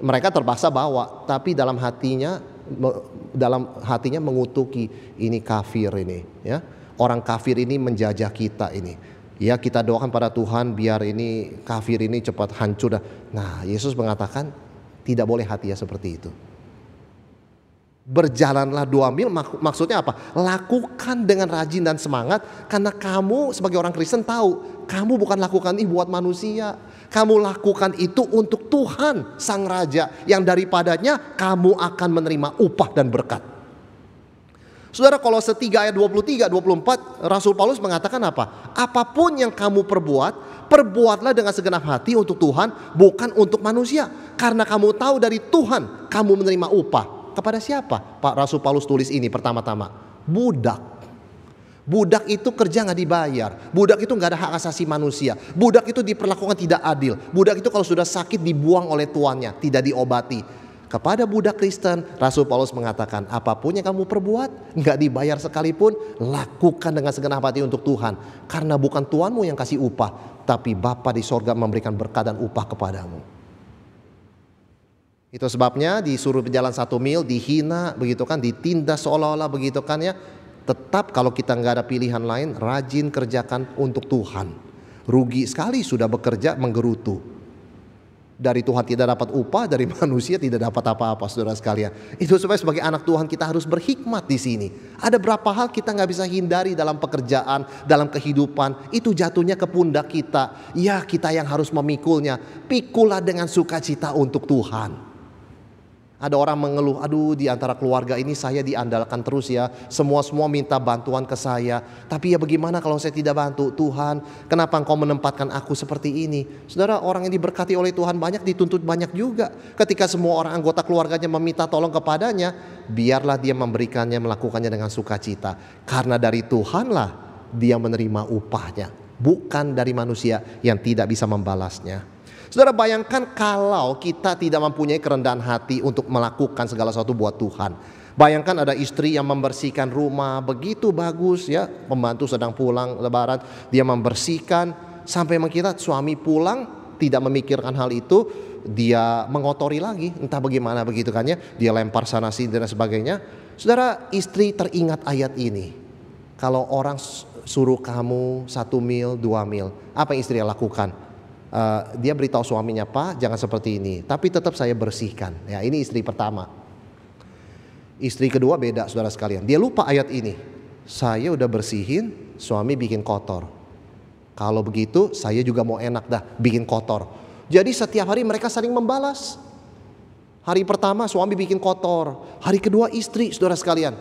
Mereka terpaksa bawa, tapi dalam hatinya mengutuki, ini kafir ini ya. Orang kafir ini menjajah kita ini. Ya, kita doakan pada Tuhan biar ini kafir ini cepat hancur. Nah, Yesus mengatakan tidak boleh hatinya seperti itu. Berjalanlah 2 mil, maksudnya apa? Lakukan dengan rajin dan semangat, karena kamu sebagai orang Kristen tahu, kamu bukan lakukan ini buat manusia. Kamu lakukan itu untuk Tuhan Sang Raja, yang daripadanya kamu akan menerima upah dan berkat. Saudara, Kolose 3 ayat 23-24, Rasul Paulus mengatakan apa? Apapun yang kamu perbuat, perbuatlah dengan segenap hati untuk Tuhan, bukan untuk manusia. Karena kamu tahu dari Tuhan kamu menerima upah. Kepada siapa Pak Rasul Paulus tulis ini pertama-tama? Budak. Budak itu kerja gak dibayar. Budak itu gak ada hak asasi manusia. Budak itu diperlakukan tidak adil. Budak itu kalau sudah sakit dibuang oleh tuannya, tidak diobati. Kepada budak Kristen, Rasul Paulus mengatakan, apapun yang kamu perbuat, gak dibayar sekalipun, lakukan dengan segenap hati untuk Tuhan. Karena bukan Tuanmu yang kasih upah, tapi Bapa di sorga memberikan berkat dan upah kepadamu. Itu sebabnya disuruh berjalan 1 mil, dihina begitu kan, ditindas seolah-olah begitu kan ya. Tetap kalau kita nggak ada pilihan lain, rajin kerjakan untuk Tuhan. Rugi sekali sudah bekerja menggerutu. Dari Tuhan tidak dapat upah, dari manusia tidak dapat apa-apa, saudara sekalian. Itu supaya sebagai anak Tuhan kita harus berhikmat di sini. Ada berapa hal kita nggak bisa hindari dalam pekerjaan, dalam kehidupan. Itu jatuhnya ke pundak kita. Ya, kita yang harus memikulnya. Pikulah dengan sukacita untuk Tuhan. Ada orang mengeluh, aduh di antara keluarga ini saya diandalkan terus ya. Semua minta bantuan ke saya. Tapi ya bagaimana kalau saya tidak bantu? Tuhan, kenapa Engkau menempatkan aku seperti ini? Saudara, orang yang diberkati oleh Tuhan banyak, dituntut banyak juga. Ketika semua orang anggota keluarganya meminta tolong kepadanya, biarlah dia memberikannya, melakukannya dengan sukacita. Karena dari Tuhanlah dia menerima upahnya, bukan dari manusia yang tidak bisa membalasnya. Saudara, bayangkan kalau kita tidak mempunyai kerendahan hati untuk melakukan segala sesuatu buat Tuhan. Bayangkan ada istri yang membersihkan rumah begitu bagus ya, pembantu sedang pulang lebaran, dia membersihkan sampai mengira suami pulang tidak memikirkan hal itu, dia mengotori lagi, entah bagaimana begitu kan ya, dia lempar sana sini dan sebagainya. Saudara, istri teringat ayat ini. Kalau orang suruh kamu 1 mil, 2 mil, apa yang istri lakukan? Dia beritahu suaminya, Pak jangan seperti ini, tapi tetap saya bersihkan. Ya, ini istri pertama. Istri kedua beda, saudara sekalian. Dia lupa ayat ini. Saya udah bersihin, suami bikin kotor. Kalau begitu saya juga mau enak dah, bikin kotor. Jadi setiap hari mereka saling membalas. Hari pertama suami bikin kotor, hari kedua istri, saudara sekalian.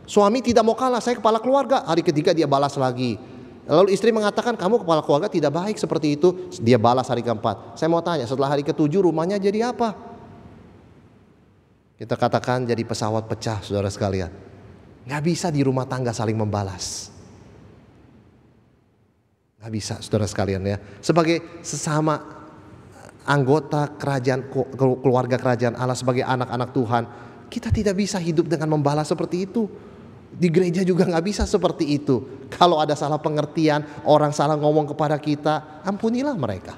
Suami tidak mau kalah, saya kepala keluarga. Hari ketiga dia balas lagi. Lalu istri mengatakan, kamu kepala keluarga tidak baik seperti itu. Dia balas hari keempat. Saya mau tanya, setelah hari ketujuh rumahnya jadi apa? Kita katakan jadi pesawat pecah, saudara sekalian. Gak bisa di rumah tangga saling membalas. Gak bisa, saudara sekalian ya. Sebagai sesama anggota kerajaan, keluarga kerajaan Allah, sebagai anak-anak Tuhan, kita tidak bisa hidup dengan membalas seperti itu. Di gereja juga gak bisa seperti itu. Kalau ada salah pengertian, orang salah ngomong kepada kita, ampunilah mereka.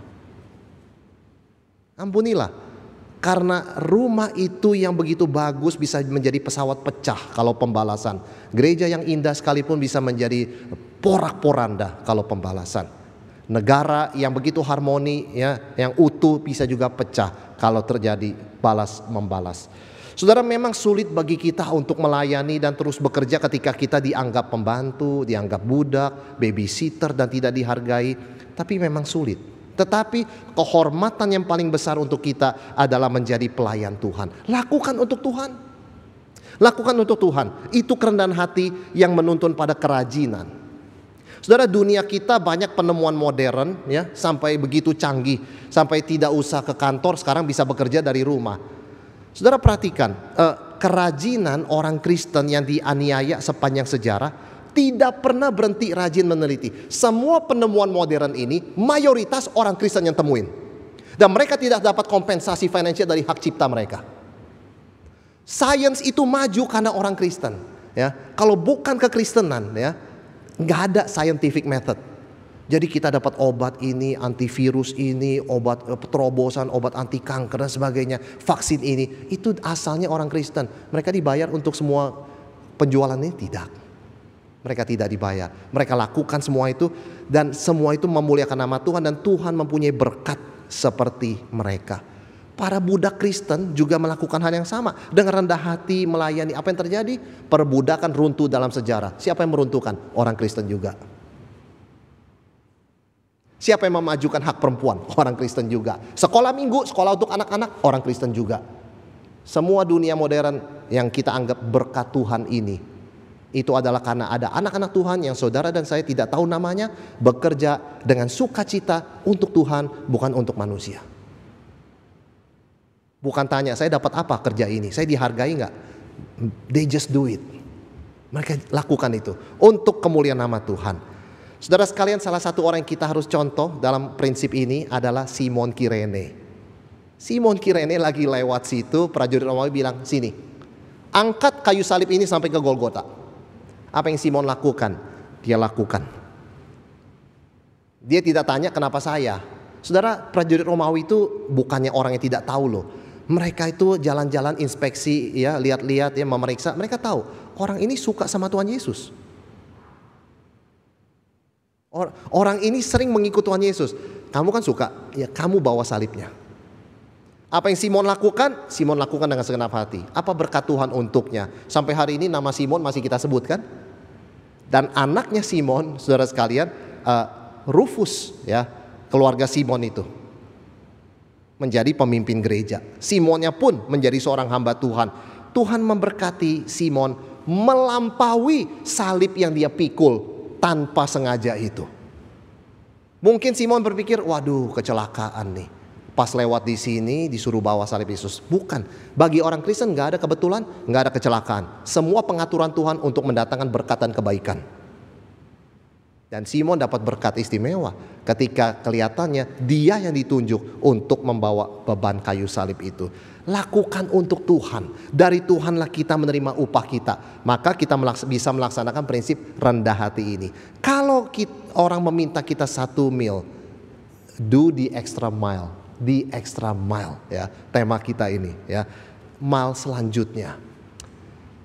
Ampunilah. Karena rumah itu yang begitu bagus bisa menjadi pesawat pecah kalau pembalasan. Gereja yang indah sekalipun bisa menjadi porak-poranda kalau pembalasan. Negara yang begitu harmoni ya, yang utuh bisa juga pecah kalau terjadi balas membalas. Saudara, memang sulit bagi kita untuk melayani dan terus bekerja ketika kita dianggap pembantu, dianggap budak, babysitter dan tidak dihargai. Tapi memang sulit. Tetapi kehormatan yang paling besar untuk kita adalah menjadi pelayan Tuhan. Lakukan untuk Tuhan. Lakukan untuk Tuhan. Itu kerendahan hati yang menuntun pada kerajinan. Saudara, dunia kita banyak penemuan modern ya, sampai begitu canggih, sampai tidak usah ke kantor, sekarang bisa bekerja dari rumah. Saudara perhatikan, kerajinan orang Kristen yang dianiaya sepanjang sejarah tidak pernah berhenti rajin meneliti. Semua penemuan modern ini mayoritas orang Kristen yang temuin. Dan mereka tidak dapat kompensasi finansial dari hak cipta mereka. Sains itu maju karena orang Kristen. Ya, kalau bukan kekristenan ya, nggak ada scientific method. Jadi kita dapat obat ini, antivirus ini, obat terobosan, obat anti kanker dan sebagainya, vaksin ini, itu asalnya orang Kristen. Mereka dibayar untuk semua penjualan ini? Tidak. Mereka tidak dibayar. Mereka lakukan semua itu dan semua itu memuliakan nama Tuhan dan Tuhan mempunyai berkat seperti mereka. Para budak Kristen juga melakukan hal yang sama. Dengan rendah hati melayani. Apa yang terjadi? Perbudakan runtuh dalam sejarah. Siapa yang meruntuhkan? Orang Kristen juga. Siapa yang memajukan hak perempuan? Orang Kristen juga. Sekolah minggu, sekolah untuk anak-anak, orang Kristen juga. Semua dunia modern yang kita anggap berkat Tuhan ini, itu adalah karena ada anak-anak Tuhan yang saudara dan saya tidak tahu namanya, bekerja dengan sukacita untuk Tuhan, bukan untuk manusia. Bukan tanya, saya dapat apa kerja ini? Saya dihargai nggak? They just do it. Mereka lakukan itu untuk kemuliaan nama Tuhan. Saudara sekalian, salah satu orang yang kita harus contoh dalam prinsip ini adalah Simon Kirene. Simon Kirene lagi lewat situ, prajurit Romawi bilang, sini, angkat kayu salib ini sampai ke Golgota. Apa yang Simon lakukan? Dia lakukan. Dia tidak tanya kenapa saya. Saudara, prajurit Romawi itu bukannya orang yang tidak tahu loh. Mereka itu jalan-jalan inspeksi ya, lihat-lihat ya, memeriksa. Mereka tahu orang ini suka sama Tuhan Yesus. Orang ini sering mengikut Tuhan Yesus. Kamu kan suka, ya kamu bawa salibnya. Apa yang Simon lakukan? Simon lakukan dengan segenap hati. Apa berkat Tuhan untuknya? Sampai hari ini nama Simon masih kita sebutkan. Dan anaknya Simon, saudara sekalian, Rufus, ya, keluarga Simon itu menjadi pemimpin gereja. Simonnya pun menjadi seorang hamba Tuhan. Tuhan memberkati Simon melampaui salib yang dia pikul tanpa sengaja itu. Mungkin Simon berpikir, waduh kecelakaan nih. Pas lewat di sini disuruh bawa salib Yesus. Bukan. Bagi orang Kristen gak ada kebetulan, gak ada kecelakaan. Semua pengaturan Tuhan untuk mendatangkan berkat dan kebaikan. Dan Simon dapat berkat istimewa ketika kelihatannya dia yang ditunjuk untuk membawa beban kayu salib itu. Lakukan untuk Tuhan. Dari Tuhanlah kita menerima upah kita. Maka kita bisa melaksanakan prinsip rendah hati ini. Kalau orang meminta kita 1 mil, do the extra mile. The extra mile, ya, tema kita ini, ya, mile selanjutnya.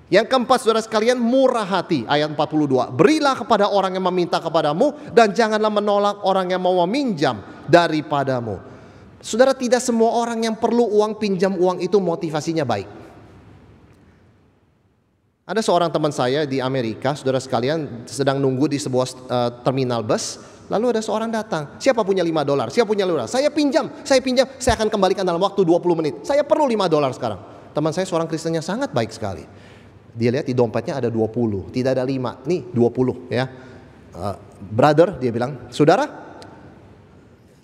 Yang keempat, saudara sekalian, murah hati. Ayat 42. Berilah kepada orang yang meminta kepadamu dan janganlah menolak orang yang mau meminjam daripadamu. Saudara, tidak semua orang yang perlu uang, pinjam uang itu motivasinya baik. Ada seorang teman saya di Amerika, saudara sekalian, sedang nunggu di sebuah terminal bus. Lalu ada seorang datang, siapa punya $5? Siapa punya $5? Saya pinjam, saya akan kembalikan dalam waktu 20 menit. Saya perlu $5 sekarang. Teman saya seorang Kristen yang sangat baik sekali. Dia lihat di dompetnya ada 20, tidak ada 5, nih 20 ya. Brother, dia bilang, saudara,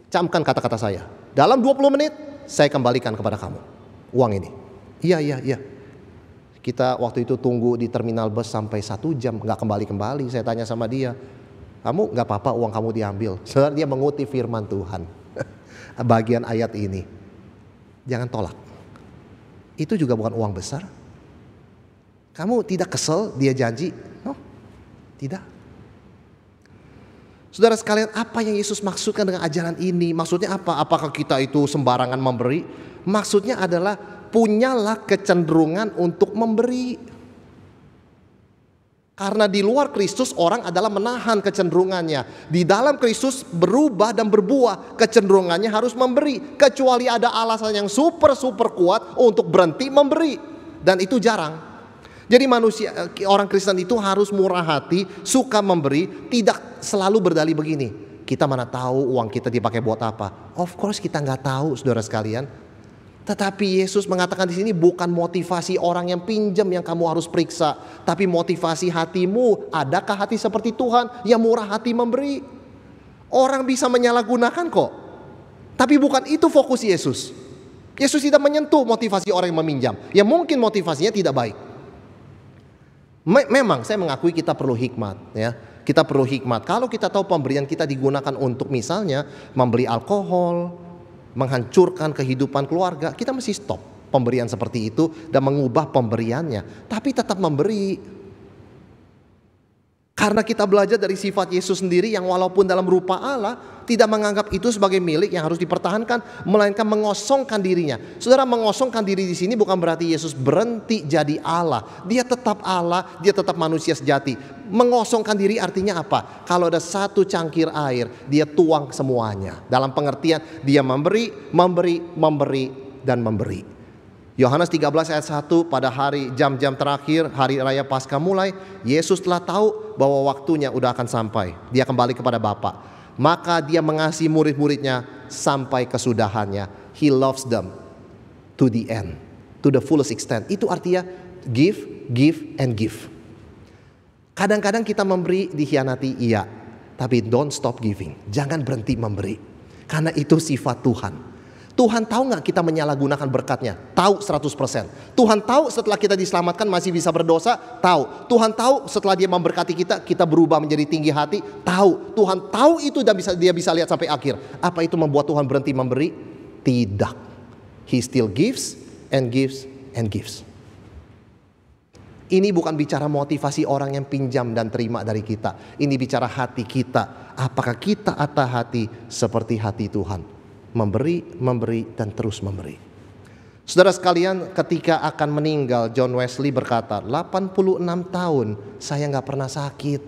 camkan kata-kata saya. Dalam 20 menit saya kembalikan kepada kamu uang ini. Iya. Kita waktu itu tunggu di terminal bus sampai 1 jam, gak kembali-kembali. Saya tanya sama dia, kamu gak apa-apa uang kamu diambil? Saudara, dia mengutip firman Tuhan. Bagian ayat ini, jangan tolak. Itu juga bukan uang besar. Kamu tidak kesel dia janji? Oh, tidak. Saudara sekalian, apa yang Yesus maksudkan dengan ajaran ini? Maksudnya apa? Apakah kita itu sembarangan memberi? Maksudnya adalah punyalah kecenderungan untuk memberi. Karena di luar Kristus orang adalah menahan kecenderungannya. Di dalam Kristus berubah dan berbuah, kecenderungannya harus memberi. Kecuali ada alasan yang super kuat untuk berhenti memberi. Dan itu jarang. Jadi orang Kristen itu harus murah hati, suka memberi, tidak selalu berdalih begini. Kita mana tahu uang kita dipakai buat apa? Of course kita nggak tahu, saudara sekalian. Tetapi Yesus mengatakan di sini bukan motivasi orang yang pinjam yang kamu harus periksa, tapi motivasi hatimu. Adakah hati seperti Tuhan yang murah hati memberi? Orang bisa menyalahgunakan kok, tapi bukan itu fokus Yesus. Yesus tidak menyentuh motivasi orang yang meminjam. Ya mungkin motivasinya tidak baik. Memang saya mengakui kita perlu hikmat ya. Kita perlu hikmat. Kalau kita tahu pemberian kita digunakan untuk misalnya membeli alkohol, menghancurkan kehidupan keluarga, kita mesti stop pemberian seperti itu dan mengubah pemberiannya. Tapi tetap memberi. Karena kita belajar dari sifat Yesus sendiri yang walaupun dalam rupa Allah tidak menganggap itu sebagai milik yang harus dipertahankan, melainkan mengosongkan dirinya. Saudara, mengosongkan diri di sini bukan berarti Yesus berhenti jadi Allah. Dia tetap Allah, dia tetap manusia sejati. Mengosongkan diri artinya apa? Kalau ada 1 cangkir air, dia tuang semuanya. Dalam pengertian dia memberi, dan memberi. Yohanes 13 ayat 1, pada hari jam-jam terakhir hari raya Paskah mulai, Yesus telah tahu bahwa waktunya udah akan sampai. Dia kembali kepada Bapa. Maka dia mengasihi murid-muridnya sampai kesudahannya. He loves them to the end, to the fullest extent. Itu artinya give, and give. Kadang-kadang kita memberi dikhianati, iya. Tapi don't stop giving. Jangan berhenti memberi. Karena itu sifat Tuhan. Tuhan tahu gak kita menyalahgunakan berkatnya? Tahu 100%. Tuhan tahu setelah kita diselamatkan masih bisa berdosa? Tahu. Tuhan tahu setelah dia memberkati kita berubah menjadi tinggi hati? Tahu. Tuhan tahu itu dan dia bisa lihat sampai akhir. Apa itu membuat Tuhan berhenti memberi? Tidak. He still gives and gives and gives. Ini bukan bicara motivasi orang yang pinjam dan terima dari kita. Ini bicara hati kita. Apakah kita atau hati seperti hati Tuhan? Memberi, dan terus memberi. Saudara sekalian, ketika akan meninggal, John Wesley berkata, 86 tahun saya gak pernah sakit.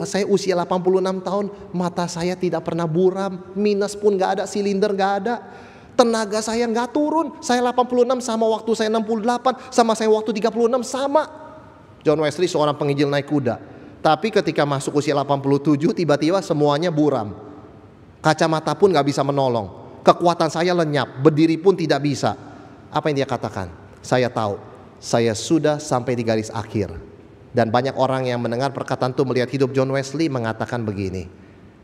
Saya usia 86 tahun, mata saya tidak pernah buram, minus pun gak ada, silinder gak ada. Tenaga saya gak turun. Saya 86 sama waktu saya 68, sama saya waktu 36 sama. John Wesley seorang penginjil naik kuda. Tapi ketika masuk usia 87, tiba-tiba semuanya buram. Kacamata pun gak bisa menolong. Kekuatan saya lenyap, berdiri pun tidak bisa. Apa yang dia katakan? Saya tahu, saya sudah sampai di garis akhir. Dan banyak orang yang mendengar perkataan itu melihat hidup John Wesley mengatakan begini.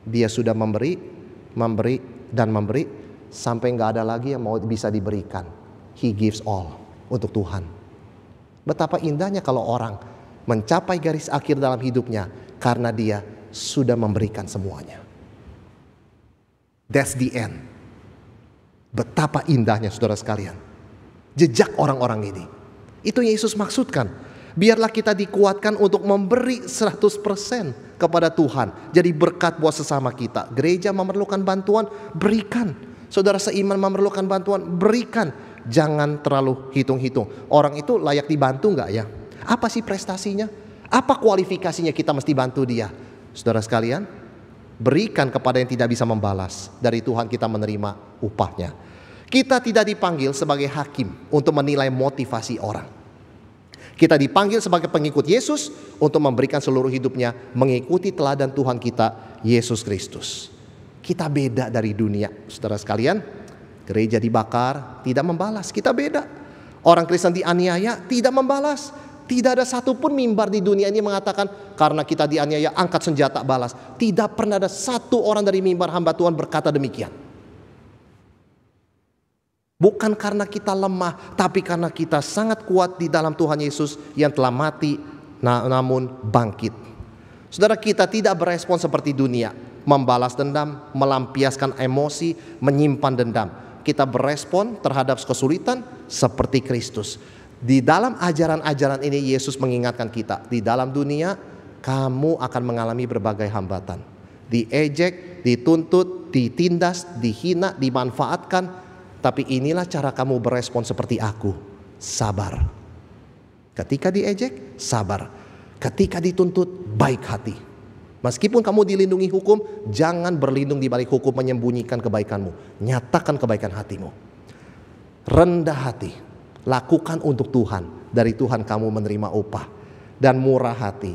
Dia sudah memberi, dan memberi sampai gak ada lagi yang mau bisa diberikan. He gives all untuk Tuhan. Betapa indahnya kalau orang mencapai garis akhir dalam hidupnya karena dia sudah memberikan semuanya. That's the end. Betapa indahnya saudara sekalian. Jejak orang-orang ini. Itu yang Yesus maksudkan. Biarlah kita dikuatkan untuk memberi 100% kepada Tuhan. Jadi berkat buat sesama kita. Gereja memerlukan bantuan, berikan. Saudara seiman memerlukan bantuan, berikan. Jangan terlalu hitung-hitung. Orang itu layak dibantu gak ya? Apa sih prestasinya? Apa kualifikasinya kita mesti bantu dia? Saudara sekalian, berikan kepada yang tidak bisa membalas. Dari Tuhan kita menerima upahnya. Kita tidak dipanggil sebagai hakim untuk menilai motivasi orang. Kita dipanggil sebagai pengikut Yesus untuk memberikan seluruh hidupnya mengikuti teladan Tuhan kita, Yesus Kristus. Kita beda dari dunia. Saudara sekalian, gereja dibakar, tidak membalas. Kita beda. Orang Kristen dianiaya tidak membalas. Tidak ada satupun mimbar di dunia ini mengatakan karena kita dianiaya angkat senjata balas. Tidak pernah ada satu orang dari mimbar hamba Tuhan berkata demikian. Bukan karena kita lemah, tapi karena kita sangat kuat di dalam Tuhan Yesus yang telah mati namun bangkit. Saudara, kita tidak berespon seperti dunia, membalas dendam, melampiaskan emosi, menyimpan dendam. Kita berespon terhadap kesulitan seperti Kristus. Di dalam ajaran-ajaran ini Yesus mengingatkan kita, di dalam dunia kamu akan mengalami berbagai hambatan. Diejek, dituntut, ditindas, dihina, dimanfaatkan. Tapi inilah cara kamu berespon seperti aku, sabar. Ketika diejek, sabar. Ketika dituntut, baik hati. Meskipun kamu dilindungi hukum, jangan berlindung di balik hukum menyembunyikan kebaikanmu. Nyatakan kebaikan hatimu. Rendah hati. Lakukan untuk Tuhan. Dari Tuhan kamu menerima upah. Dan murah hati.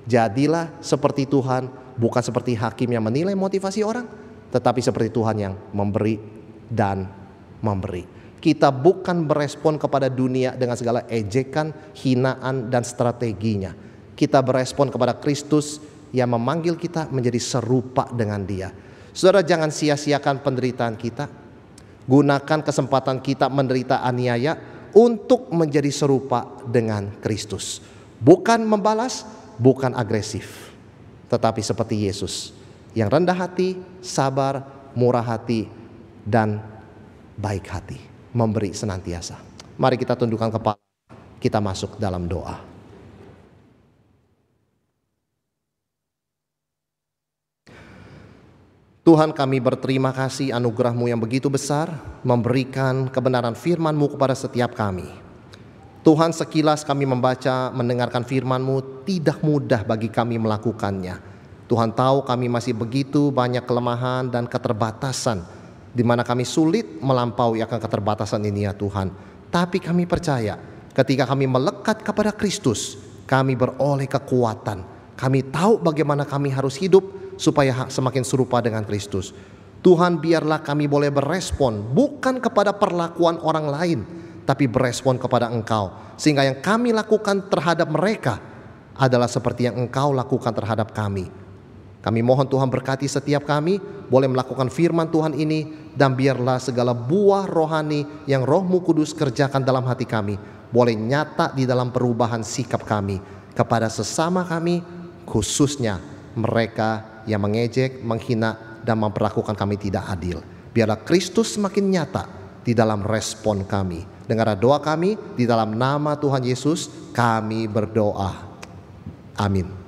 Jadilah seperti Tuhan, bukan seperti hakim yang menilai motivasi orang, tetapi seperti Tuhan yang memberi dan memberi. Kita bukan berespon kepada dunia dengan segala ejekan, hinaan, dan strateginya. Kita berespon kepada Kristus yang memanggil kita menjadi serupa dengan Dia. Saudara, jangan sia-siakan penderitaan kita. Gunakan kesempatan kita menderita aniaya untuk menjadi serupa dengan Kristus. Bukan membalas, bukan agresif, tetapi seperti Yesus yang rendah hati, sabar, murah hati, dan baik hati, memberi senantiasa. Mari kita tundukkan kepala, kita masuk dalam doa. Tuhan, kami berterima kasih anugerah-Mu yang begitu besar, memberikan kebenaran firman-Mu kepada setiap kami. Tuhan, sekilas kami membaca, mendengarkan firman-Mu, tidak mudah bagi kami melakukannya. Tuhan tahu kami masih begitu banyak kelemahan dan keterbatasan, di mana kami sulit melampaui akan keterbatasan ini ya Tuhan. Tapi kami percaya, ketika kami melekat kepada Kristus, kami beroleh kekuatan. Kami tahu bagaimana kami harus hidup, supaya semakin serupa dengan Kristus. Tuhan, biarlah kami boleh berespon bukan kepada perlakuan orang lain, tapi berespon kepada Engkau. Sehingga yang kami lakukan terhadap mereka adalah seperti yang Engkau lakukan terhadap kami. Kami mohon Tuhan berkati setiap kami boleh melakukan firman Tuhan ini, dan biarlah segala buah rohani yang Roh-Mu Kudus kerjakan dalam hati kami boleh nyata di dalam perubahan sikap kami kepada sesama kami, khususnya mereka yang mengejek, menghina, dan memperlakukan kami tidak adil. Biarlah Kristus semakin nyata di dalam respon kami. Dengarlah doa kami, di dalam nama Tuhan Yesus kami berdoa. Amin.